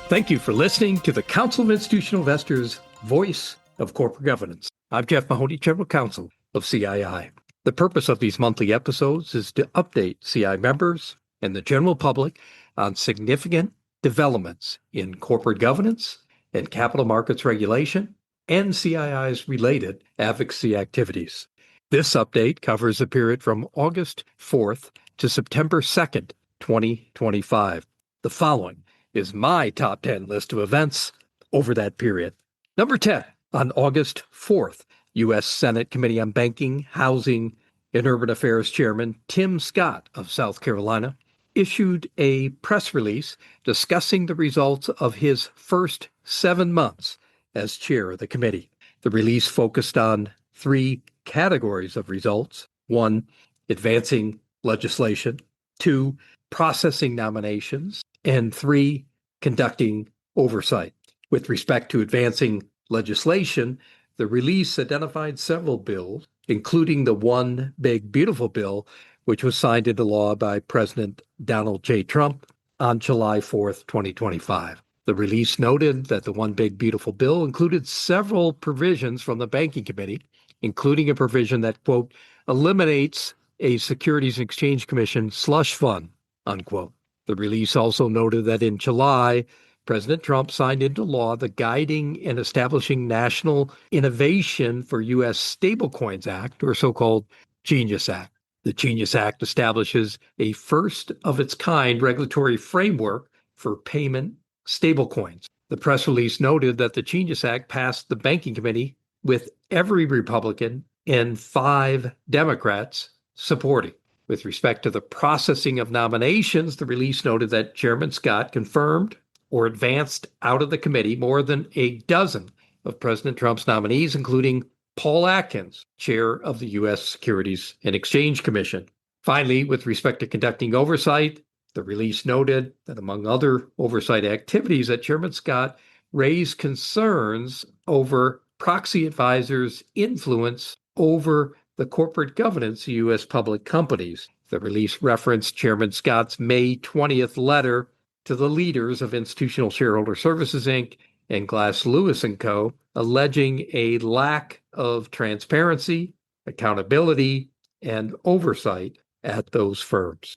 Thank you for listening to the Council of Institutional Investors, Voice of Corporate Governance. I'm Jeff Mahoney, General Counsel of CII. The purpose of these monthly episodes is to update CII members and the general public on significant developments in corporate governance and capital markets regulation and CII's related advocacy activities. This update covers the period from August 4th to September 2nd, 2025. The following is my top 10 list of events over that period. Number 10, on August 4th, U.S. Senate Committee on Banking, Housing, and Urban Affairs Chairman Tim Scott of South Carolina issued a press release discussing the results of his first 7 months as chair of the committee. The release focused on 3 categories of results. 1, advancing legislation. 2, processing nominations. And 3, conducting oversight. With respect to advancing legislation, the release identified several bills, including the One Big Beautiful Bill, which was signed into law by President Donald J. Trump on July 4th, 2025. The release noted that the One Big Beautiful Bill included several provisions from the Banking Committee, including a provision that, quote, eliminates a Securities and Exchange Commission slush fund, unquote. The release also noted that in July, President Trump signed into law the Guiding and Establishing National Innovation for U.S. Stablecoins Act, or so-called Genius Act. The Genius Act establishes a first-of-its-kind regulatory framework for payment stablecoins. The press release noted that the Genius Act passed the Banking Committee with every Republican and 5 Democrats supporting. With respect to the processing of nominations, the release noted that Chairman Scott confirmed or advanced out of the committee more than a dozen of President Trump's nominees, including Paul Atkins, chair of the U.S. Securities and Exchange Commission. Finally, with respect to conducting oversight, the release noted that among other oversight activities, that Chairman Scott raised concerns over proxy advisors' influence over the corporate governance of U.S. public companies. The release referenced Chairman Scott's May 20th letter to the leaders of Institutional Shareholder Services, Inc. and Glass Lewis & Co., alleging a lack of transparency, accountability, and oversight at those firms.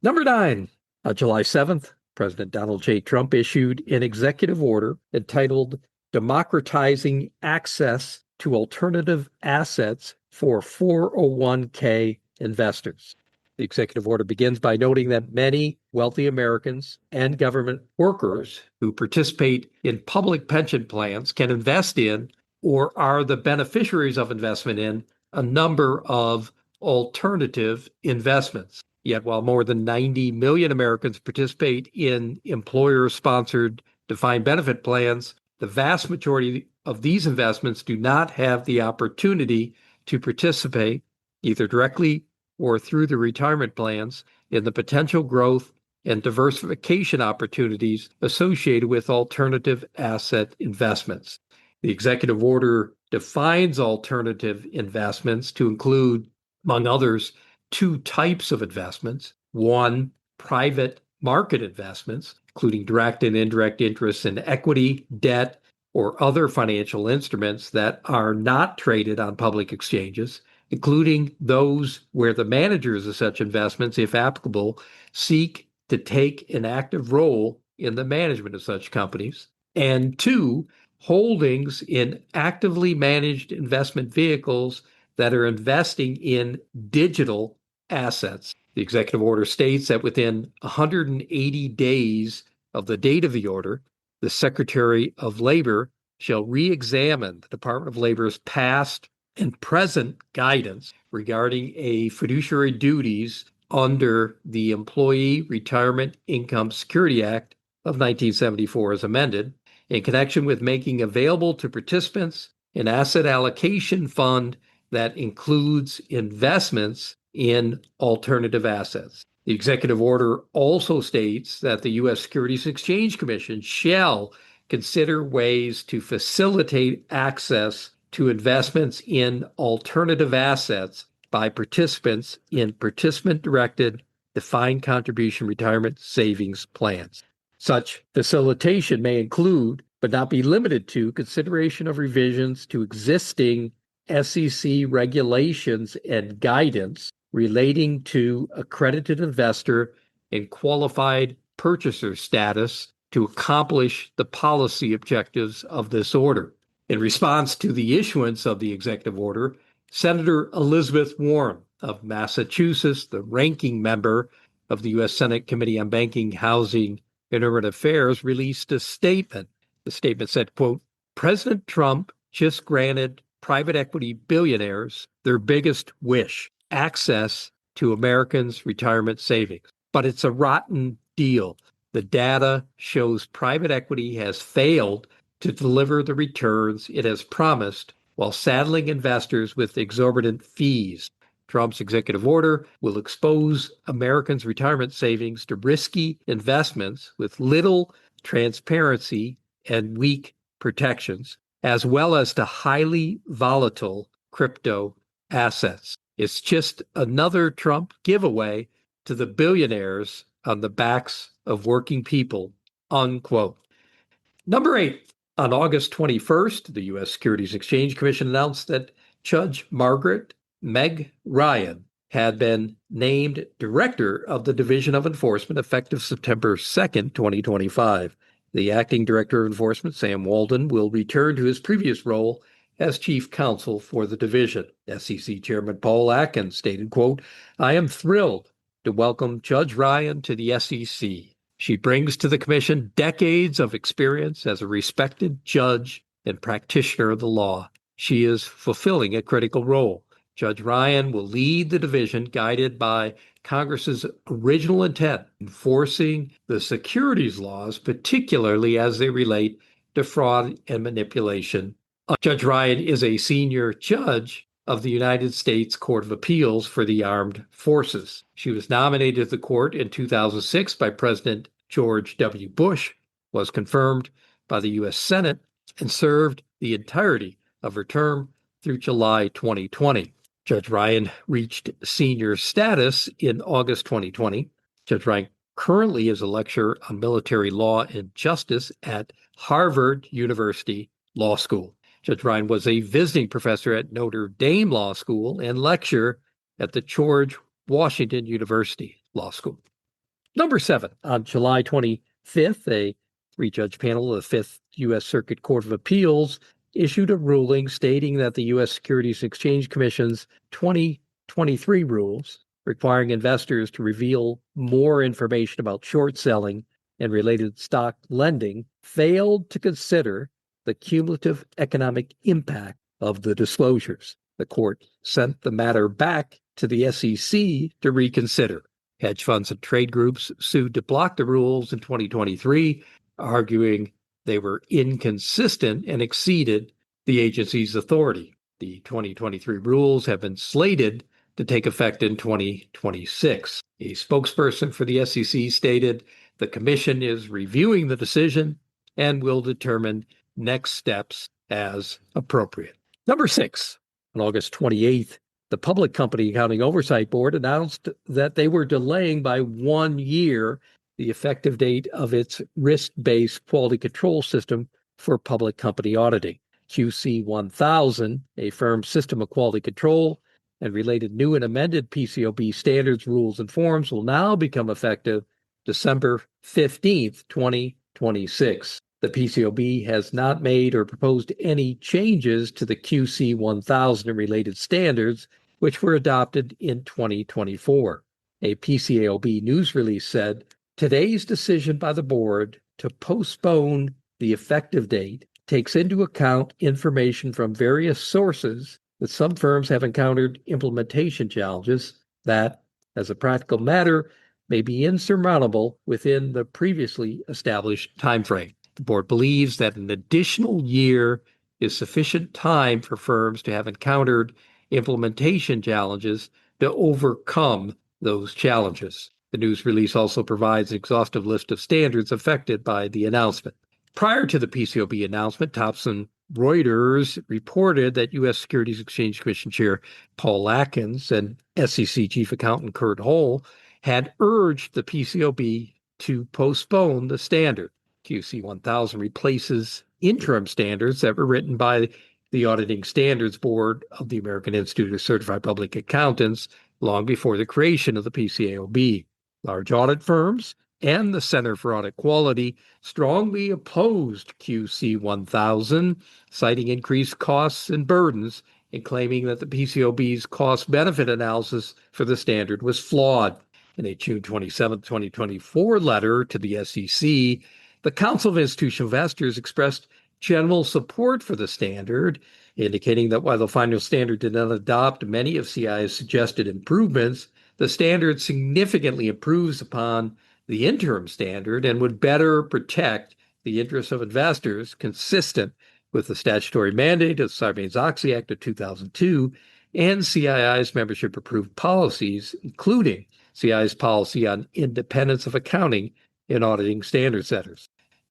Number 9, on July 7th, President Donald J. Trump issued an executive order entitled Democratizing Access to Alternative Assets for 401k Investors. The executive order begins by noting that many wealthy Americans and government workers who participate in public pension plans can invest in or are the beneficiaries of investment in a number of alternative investments. Yet while more than 90 million Americans participate in employer-sponsored defined benefit plans, the vast majority of these investments do not have the opportunity to participate, either directly or through the retirement plans, in the potential growth and diversification opportunities associated with alternative asset investments. The executive order defines alternative investments to include, among others, 2 types of investments. 1, private market investments, including direct and indirect interests in equity, debt, or other financial instruments that are not traded on public exchanges, including those where the managers of such investments, if applicable, seek to take an active role in the management of such companies. And 2, holdings in actively managed investment vehicles that are investing in digital assets. The executive order states that within 180 days of the date of the order, the Secretary of Labor shall re-examine the Department of Labor's past and present guidance regarding a fiduciary duties under the Employee Retirement Income Security Act of 1974 as amended, in connection with making available to participants an asset allocation fund that includes investments in alternative assets. The executive order also states that the U.S. Securities and Exchange Commission shall consider ways to facilitate access to investments in alternative assets by participants in participant-directed defined contribution retirement savings plans. Such facilitation may include, but not be limited to, consideration of revisions to existing SEC regulations and guidance relating to accredited investor and qualified purchaser status to accomplish the policy objectives of this order. In response to the issuance of the executive order, Senator Elizabeth Warren of Massachusetts, the ranking member of the U.S. Senate Committee on Banking, Housing, and Urban Affairs, released a statement. The statement said, quote, President Trump just granted private equity billionaires their biggest wish, access to Americans' retirement savings. But it's a rotten deal. The data shows private equity has failed to deliver the returns it has promised while saddling investors with exorbitant fees. Trump's executive order will expose Americans' retirement savings to risky investments with little transparency and weak protections, as well as to highly volatile crypto assets. It's just another Trump giveaway to the billionaires on the backs of working people, unquote. Number 8, on August 21st, the U.S. Securities Exchange Commission announced that Judge Margaret Meg Ryan had been named Director of the Division of Enforcement effective September 2nd, 2025. The acting Director of Enforcement, Sam Walden, will return to his previous role as Chief Counsel for the division. SEC Chairman Paul Atkins stated, quote, I am thrilled to welcome Judge Ryan to the SEC. She brings to the Commission decades of experience as a respected judge and practitioner of the law. She is fulfilling a critical role. Judge Ryan will lead the division guided by Congress's original intent, enforcing the securities laws, particularly as they relate to fraud and manipulation. Judge Ryan is a senior judge of the United States Court of Appeals for the Armed Forces. She was nominated to the court in 2006 by President George W. Bush, was confirmed by the U.S. Senate, and served the entirety of her term through July 2020. Judge Ryan reached senior status in August 2020. Judge Ryan currently is a lecturer on military law and justice at Harvard University Law School. Judge Ryan was a visiting professor at Notre Dame Law School and lecturer at the George Washington University Law School. Number 7, on July 25th, a 3-judge panel of the 5th U.S. Circuit Court of Appeals issued a ruling stating that the U.S. Securities and Exchange Commission's 2023 rules requiring investors to reveal more information about short selling and related stock lending failed to consider the cumulative economic impact of the disclosures. The court sent the matter back to the SEC to reconsider. Hedge funds and trade groups sued to block the rules in 2023, arguing they were inconsistent and exceeded the agency's authority. The 2023 rules have been slated to take effect in 2026. A spokesperson for the SEC stated the commission is reviewing the decision and will determine next steps as appropriate. Number 6, on August 28th, the Public Company Accounting Oversight Board announced that they were delaying by 1 year the effective date of its risk-based quality control system for public company auditing. QC 1000, a firm system of quality control, and related new and amended PCAOB standards, rules, and forms will now become effective December 15th, 2026. The PCAOB has not made or proposed any changes to the QC 1000 and related standards, which were adopted in 2024. A PCAOB news release said, today's decision by the board to postpone the effective date takes into account information from various sources that some firms have encountered implementation challenges that, as a practical matter, may be insurmountable within the previously established timeframe. The board believes that an additional year is sufficient time for firms to have encountered implementation challenges to overcome those challenges. The news release also provides an exhaustive list of standards affected by the announcement. Prior to the PCAOB announcement, Thomson Reuters reported that U.S. Securities Exchange Commission Chair Paul Atkins and SEC Chief Accountant Kurt Hole had urged the PCAOB to postpone the standard. QC 1000 replaces interim standards that were written by the Auditing Standards Board of the American Institute of Certified Public Accountants long before the creation of the PCAOB. Large audit firms and the Center for Audit Quality strongly opposed QC 1000, citing increased costs and burdens and claiming that the PCAOB's cost-benefit analysis for the standard was flawed. In a June 27, 2024 letter to the SEC, the Council of Institutional Investors expressed general support for the standard, indicating that while the final standard did not adopt many of CII's suggested improvements, the standard significantly improves upon the interim standard and would better protect the interests of investors, consistent with the statutory mandate of the Sarbanes-Oxley Act of 2002 and CII's membership-approved policies, including CII's policy on independence of accounting and auditing standard setters.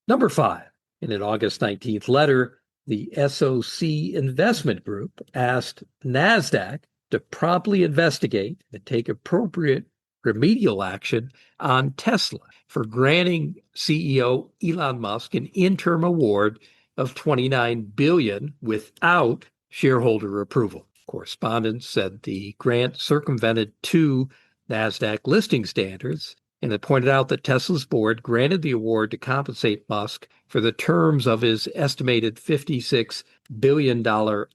Number 5, in an August 19th letter, the SOC Investment Group asked NASDAQ to promptly investigate and take appropriate remedial action on Tesla for granting CEO Elon Musk an interim award of $29 billion without shareholder approval. Correspondents said the grant circumvented 2 NASDAQ listing standards, and it pointed out that Tesla's board granted the award to compensate Musk for the terms of his estimated $56 billion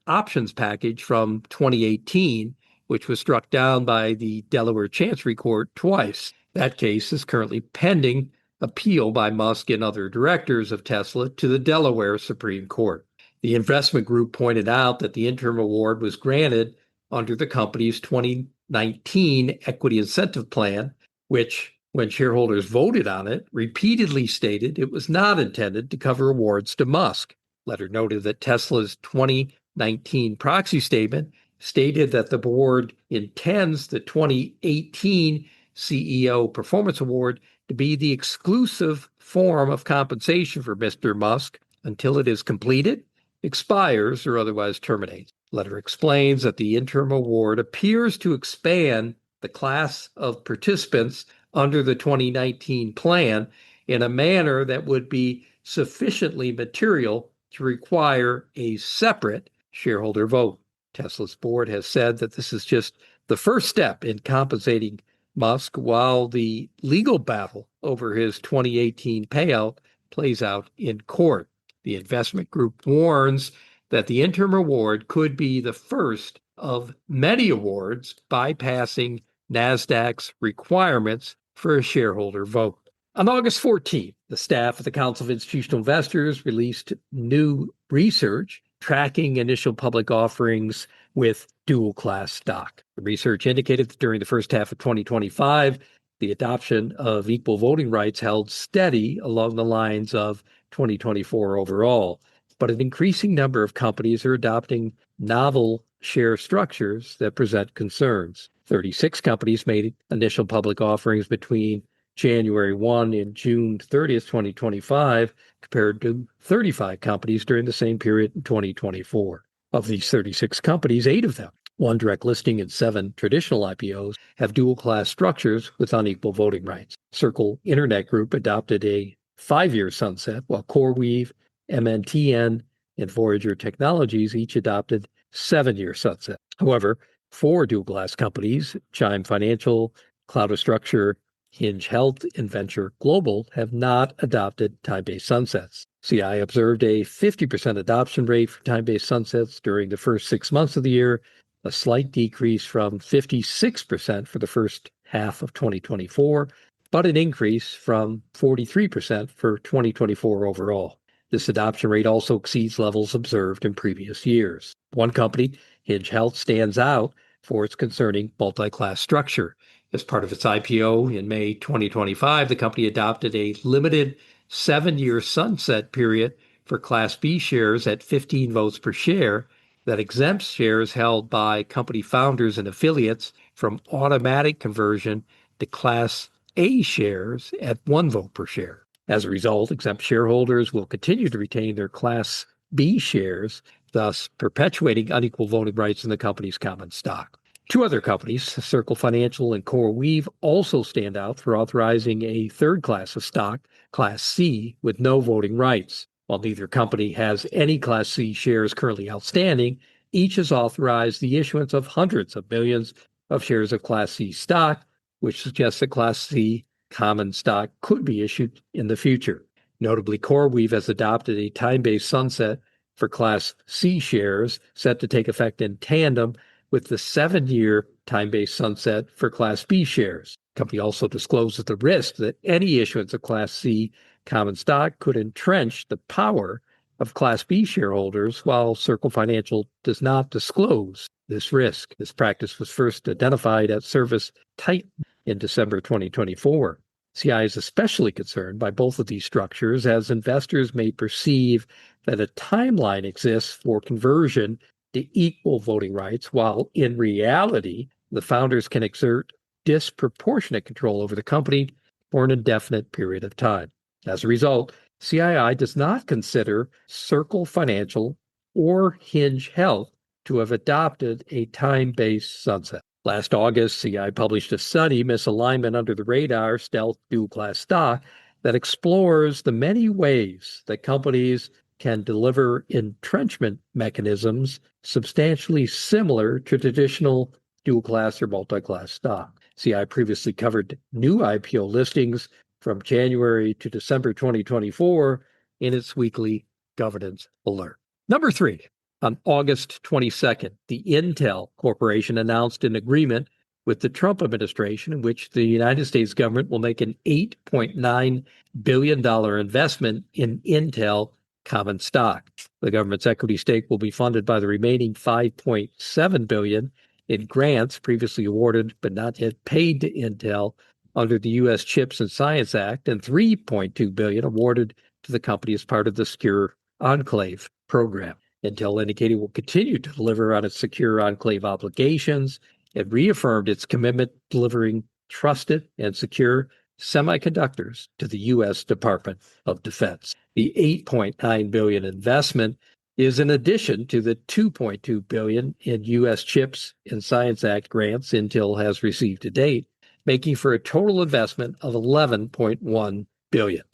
options package from 2018, which was struck down by the Delaware Chancery Court twice. That case is currently pending appeal by Musk and other directors of Tesla to the Delaware Supreme Court. The investment group pointed out that the interim award was granted under the company's 2019 equity incentive plan, which, when shareholders voted on it, repeatedly stated it was not intended to cover awards to Musk. Letter noted that Tesla's 2019 proxy statement stated that the board intends the 2018 CEO Performance Award to be the exclusive form of compensation for Mr. Musk until it is completed, expires, or otherwise terminates. Letter explains that the interim award appears to expand the class of participants under the 2019 plan in a manner that would be sufficiently material to require a separate shareholder vote. Tesla's board has said that this is just the first step in compensating Musk while the legal battle over his 2018 payout plays out in court. The investment group warns that the interim award could be the first of many awards bypassing NASDAQ's requirements for a shareholder vote. On August 14th, the staff of the Council of Institutional Investors released new research tracking initial public offerings with dual-class stock. The research indicated that during the first half of 2025, the adoption of equal voting rights held steady along the lines of 2024 overall, but an increasing number of companies are adopting novel share structures that present concerns. 36 companies made initial public offerings between January 1 and June 30th, 2025, compared to 35 companies during the same period in 2024. Of these 36 companies, 8 of them, 1 direct listing and 7 traditional IPOs, have dual-class structures with unequal voting rights. Circle Internet Group adopted a 5-year sunset, while CoreWeave, MNTN, and Voyager Technologies each adopted 7-year sunset. However, 4 dual-class companies, Chime Financial, Cloudastructure, Hinge Health, and Venture Global, have not adopted time-based sunsets. CII observed a 50% adoption rate for time-based sunsets during the first 6 months of the year, a slight decrease from 56% for the first half of 2024, but an increase from 43% for 2024 overall. This adoption rate also exceeds levels observed in previous years. One company, Hinge Health, stands out for its concerning multi-class structure. As part of its IPO in May 2025, the company adopted a limited 7-year sunset period for Class B shares at 15 votes per share that exempts shares held by company founders and affiliates from automatic conversion to Class A shares at 1 vote per share. As a result, exempt shareholders will continue to retain their Class B shares, thus perpetuating unequal voting rights in the company's common stock. Two other companies, Circle Financial and CoreWeave, also stand out for authorizing a third class of stock, Class C, with no voting rights. While neither company has any Class C shares currently outstanding, each has authorized the issuance of hundreds of millions of shares of Class C stock, which suggests that Class C common stock could be issued in the future. Notably, CoreWeave has adopted a time-based sunset for Class C shares set to take effect in tandem with the 7-year time-based sunset for Class B shares. The company also discloses the risk that any issuance of Class C common stock could entrench the power of Class B shareholders, while Circle Financial does not disclose this risk. This practice was first identified at Service Titan in December 2024. CII is especially concerned by both of these structures, as investors may perceive that a timeline exists for conversion to equal voting rights, while in reality, the founders can exert disproportionate control over the company for an indefinite period of time. As a result, CII does not consider Circle Financial or Hinge Health to have adopted a time-based sunset. Last August, CII published a study, Misalignment Under the Radar, Stealth Dual-Class Stock, that explores the many ways that companies can deliver entrenchment mechanisms substantially similar to traditional dual-class or multi-class stock. CII previously covered new IPO listings from January to December 2024 in its weekly governance alert. Number 3. On August 22nd, the Intel Corporation announced an agreement with the Trump administration in which the United States government will make an $8.9 billion investment in Intel common stock. The government's equity stake will be funded by the remaining $5.7 billion in grants previously awarded but not yet paid to Intel under the U.S. CHIPS and Science Act, and $3.2 billion awarded to the company as part of the Secure Enclave program. Intel indicated it will continue to deliver on its Secure Enclave obligations. It reaffirmed its commitment to delivering trusted and secure semiconductors to the U.S. Department of Defense. The $8.9 billion investment is in addition to the $2.2 billion in U.S. CHIPS and Science Act grants Intel has received to date, making for a total investment of $11.1 billion.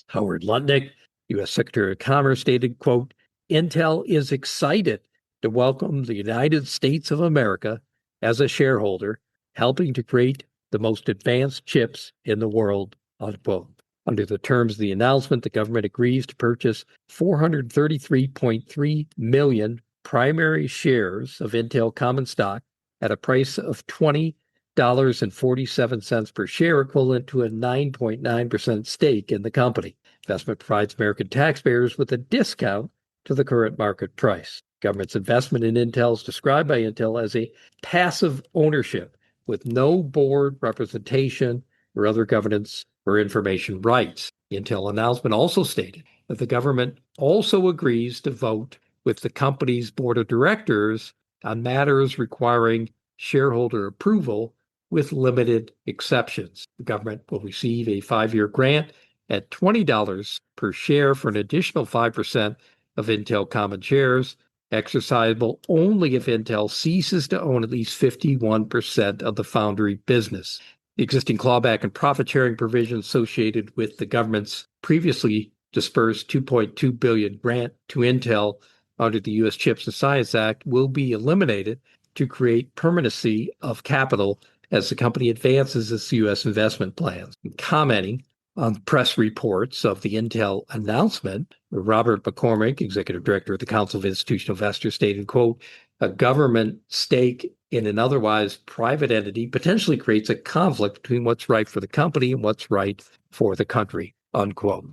Howard Lutnick, U.S. Secretary of Commerce, stated, quote, Intel is excited to welcome the United States of America as a shareholder, helping to create the most advanced chips in the world, unquote. Under the terms of the announcement, the government agrees to purchase 433.3 million primary shares of Intel common stock at a price of $20.47 per share, equivalent to a 9.9% stake in the company. Investment provides American taxpayers with a discount to the current market price. Government's investment in Intel is described by Intel as a passive ownership with no board representation or other governance or information rights. The Intel announcement also stated that the government also agrees to vote with the company's board of directors on matters requiring shareholder approval with limited exceptions. The government will receive a 5-year grant at $20 per share for an additional 5% of Intel common shares, exercisable only if Intel ceases to own at least 51% of the foundry business. The existing clawback and profit sharing provisions associated with the government's previously dispersed $2.2 billion grant to Intel under the U.S. CHIPS and Science Act will be eliminated to create permanency of capital as the company advances its U.S. investment plans. Commenting on press reports of the Intel announcement, Robert McCormick, executive director of the Council of Institutional Investors, stated, quote, a government stake in an otherwise private entity potentially creates a conflict between what's right for the company and what's right for the country, unquote.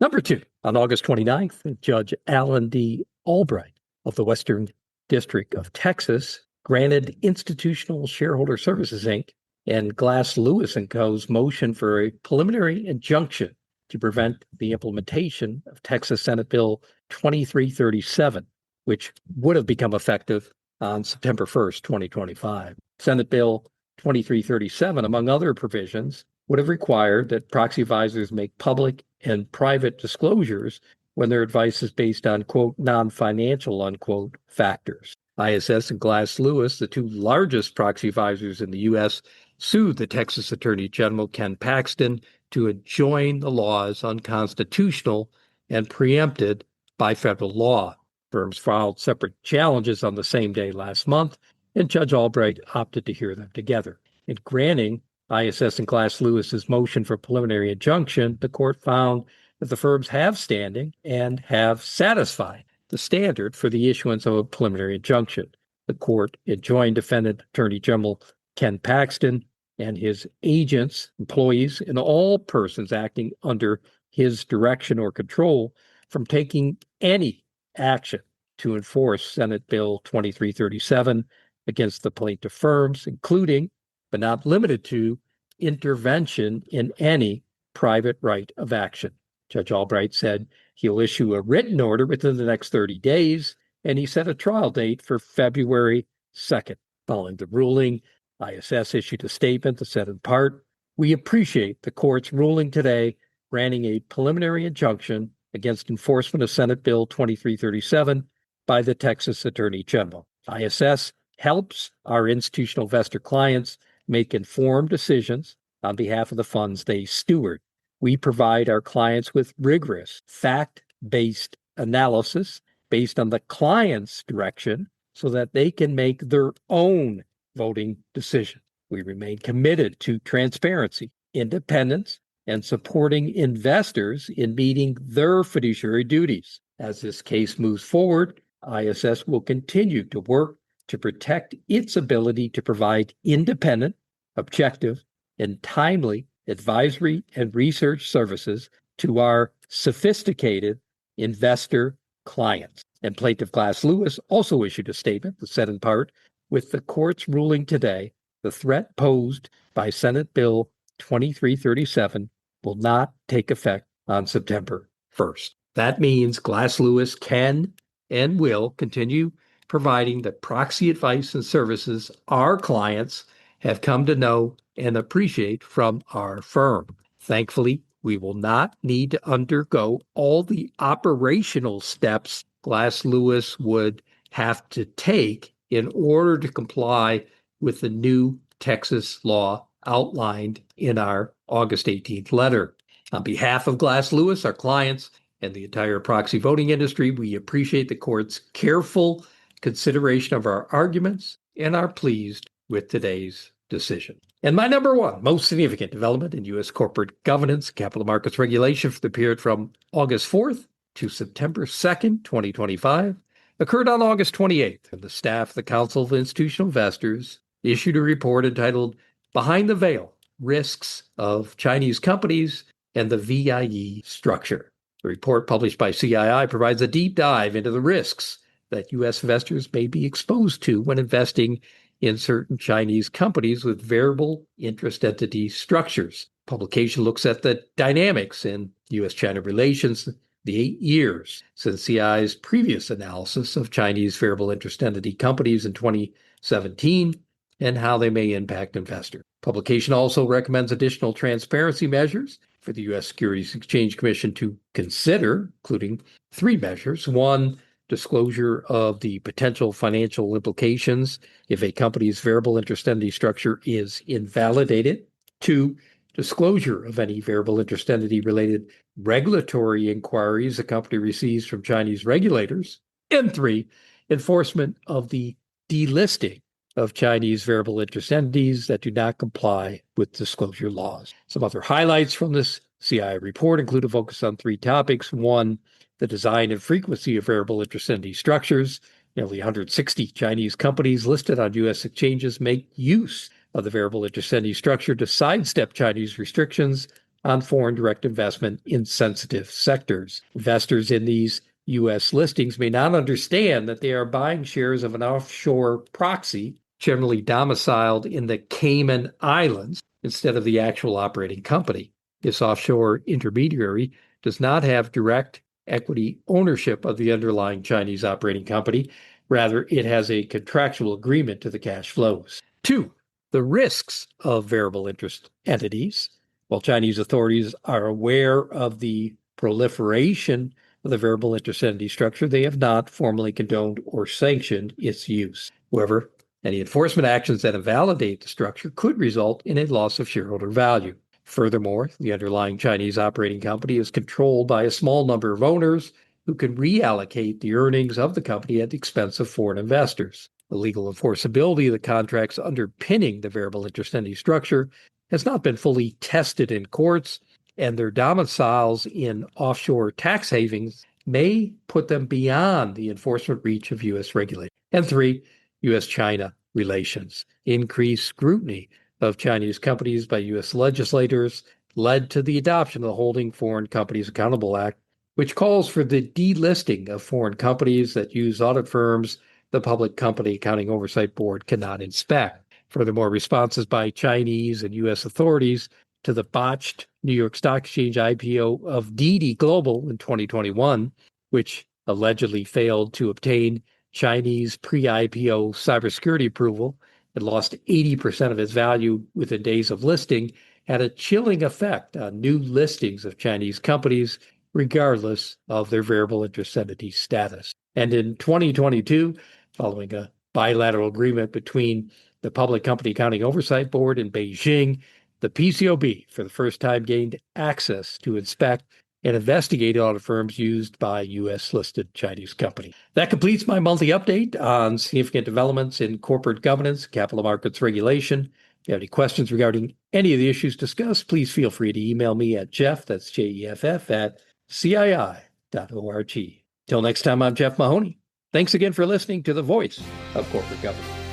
Number 2, on August 29th, Judge Alan D. Albright of the Western District of Texas granted Institutional Shareholder Services, Inc. and Glass Lewis & Co.'s motion for a preliminary injunction to prevent the implementation of Texas Senate Bill 2337, which would have become effective on September 1st, 2025. Senate Bill 2337, among other provisions, would have required that proxy advisors make public and private disclosures when their advice is based on, quote, non-financial, unquote, factors. ISS and Glass Lewis, the two largest proxy advisors in the U.S., sued the Texas Attorney General Ken Paxton to enjoin the law as unconstitutional and preempted by federal law. Firms filed separate challenges on the same day last month, and Judge Albright opted to hear them together. In granting ISS and Glass Lewis's motion for preliminary injunction, the court found that the firms have standing and have satisfied the standard for the issuance of a preliminary injunction. The court enjoined defendant Attorney General Ken Paxton and his agents, employees, and all persons acting under his direction or control from taking any action to enforce Senate Bill 2337 against the plaintiff firms, including, but not limited to, intervention in any private right of action. Judge Albright said he'll issue a written order within the next 30 days, and he set a trial date for February 2nd. Following the ruling, ISS issued a statement that said in part, "We appreciate the court's ruling today granting a preliminary injunction against enforcement of Senate Bill 2337 by the Texas Attorney General. ISS helps our institutional investor clients make informed decisions on behalf of the funds they steward. We provide our clients with rigorous, fact-based analysis based on the client's direction so that they can make their own voting decision. We remain committed to transparency, independence, and supporting investors in meeting their fiduciary duties. As this case moves forward, ISS will continue to work to protect its ability to provide independent, objective, and timely advisory and research services to our sophisticated investor clients." And Plaintiff Glass Lewis also issued a statement that said in part, "With the court's ruling today, the threat posed by Senate Bill 2337 will not take effect on September 1st. That means Glass Lewis can and will continue providing the proxy advice and services our clients have come to know and appreciate from our firm. Thankfully, we will not need to undergo all the operational steps Glass Lewis would have to take in order to comply with the new Texas law outlined in our August 18th letter. On behalf of Glass Lewis, our clients, and the entire proxy voting industry, we appreciate the court's careful consideration of our arguments and are pleased with today's decision. And my number one most significant development in U.S. corporate governance, capital markets regulation for the period from August 4th to September 2nd, 2025, occurred on August 28th, and the staff of the Council of Institutional Investors issued a report entitled "Behind the Veil: Risks of Chinese Companies and the VIE Structure." The report published by CII provides a deep dive into the risks that U.S. investors may be exposed to when investing in certain Chinese companies with variable interest entity structures. Publication looks at the dynamics in U.S.-China relations the 8 years since CII's previous analysis of Chinese variable interest entity companies in 2017 and how they may impact investors. Publication also recommends additional transparency measures for the U.S. Securities Exchange Commission to consider, including 3 measures. 1, disclosure of the potential financial implications if a company's variable interest entity structure is invalidated. 2, disclosure of any variable interest entity related regulatory inquiries a company receives from Chinese regulators. And 3, enforcement of the delisting of Chinese variable interest entities that do not comply with disclosure laws. Some other highlights from this CII report include a focus on 3 topics. 1, the design and frequency of variable interest entity structures. Nearly 160 Chinese companies listed on U.S. exchanges make use of the variable interest entity structure to sidestep Chinese restrictions on foreign direct investment in sensitive sectors. Investors in these U.S. listings may not understand that they are buying shares of an offshore proxy, generally domiciled in the Cayman Islands, instead of the actual operating company. This offshore intermediary does not have direct equity ownership of the underlying Chinese operating company. Rather, it has a contractual agreement to the cash flows. 2, the risks of variable interest entities. While Chinese authorities are aware of the proliferation of the variable interest entity structure, they have not formally condoned or sanctioned its use. However, any enforcement actions that invalidate the structure could result in a loss of shareholder value. Furthermore, the underlying Chinese operating company is controlled by a small number of owners who can reallocate the earnings of the company at the expense of foreign investors. The legal enforceability of the contracts underpinning the variable interest entity structure has not been fully tested in courts, and their domiciles in offshore tax havens may put them beyond the enforcement reach of U.S. regulators. And three, U.S.-China relations. Increased scrutiny of Chinese companies by U.S. legislators led to the adoption of the Holding Foreign Companies Accountable Act, which calls for the delisting of foreign companies that use audit firms the Public Company Accounting Oversight Board cannot inspect. Furthermore, responses by Chinese and U.S. authorities to the botched New York Stock Exchange IPO of DD Global in 2021, which allegedly failed to obtain Chinese pre-IPO cybersecurity approval and lost 80% of its value within days of listing, had a chilling effect on new listings of Chinese companies, regardless of their variable interest entity status. And in 2022, following a bilateral agreement between the Public Company Accounting Oversight Board in Beijing, the PCAOB for the first time gained access to inspect and investigate audit firms used by U.S.-listed Chinese companies. That completes my monthly update on significant developments in corporate governance, capital markets regulation. If you have any questions regarding any of the issues discussed, please feel free to email me at Jeff, that's Jeff, at CII.org. Till next time, I'm Jeff Mahoney. Thanks again for listening to the Voice of Corporate Governance.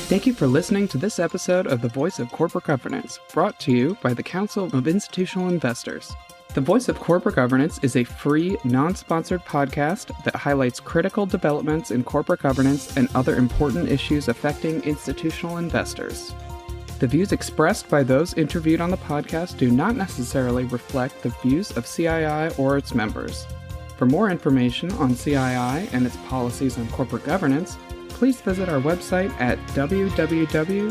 Thank you for listening to this episode of The Voice of Corporate Governance, brought to you by the Council of Institutional Investors. The Voice of Corporate Governance is a free, non-sponsored podcast that highlights critical developments in corporate governance and other important issues affecting institutional investors. The views expressed by those interviewed on the podcast do not necessarily reflect the views of CII or its members. For more information on CII and its policies on corporate governance, please visit our website at www.cii.org.